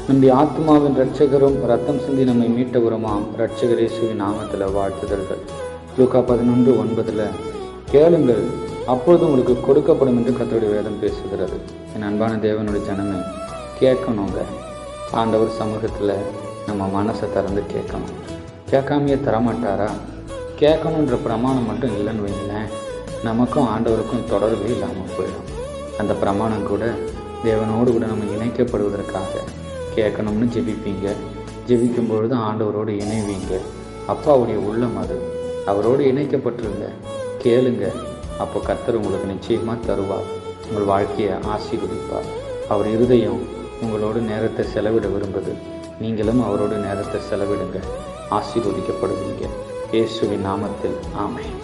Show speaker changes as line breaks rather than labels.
நம்முடைய ஆத்மாவின் இரட்சகரும் ரத்தம் சிந்தி நம்மை மீட்டவருமாம் இரட்சகர் இயேசுவின் நாமத்தில் வாழ்த்துதல்கள். லூக்கா 11:9 கேளுங்கள் அப்பொழுது உங்களுக்கு கொடுக்கப்படும் என்று கர்த்தருடைய வேதம் பேசுகிறது. என் அன்பான தேவனுடைய ஜனமே, கேட்கணுங்க. ஆண்டவர் சமூகத்தில் நம்ம மனசை திறந்து கேட்கணும். கேட்காமையே தரமாட்டாரா? கேட்கணுன்ற பிரமாணம் மட்டும் இல்லைன்னு வைங்களேன், நமக்கும் ஆண்டவருக்கும் தொடர்பு இல்லாமல் போயிடும். அந்த பிரமாணம் கூட தேவனோடு கூட நம்ம இணைக்கப்படுவதற்காக கேட்கணும்னு ஜெபிப்பீங்க. ஜெபிக்கும் பொழுது ஆண்டவரோடு இணைவீங்க. அப்பாவுடைய உள்ளம் அது. அவரோடு இணைக்கப்பட்டிருங்க. கேளுங்க. அப்போ கர்த்தர் உங்களுக்கு நிச்சயமாக தருவார். உங்கள் வாழ்க்கையை ஆசீர்வதிப்பார். அவர் இருதயம் உங்களோடு நேரத்தை செலவிட விரும்புது. நீங்களும் அவரோடு நேரத்தை செலவிடுங்க. ஆசீர்வதிக்கப்படுவீங்க. இயேசுவின் நாமத்தில் ஆமென்.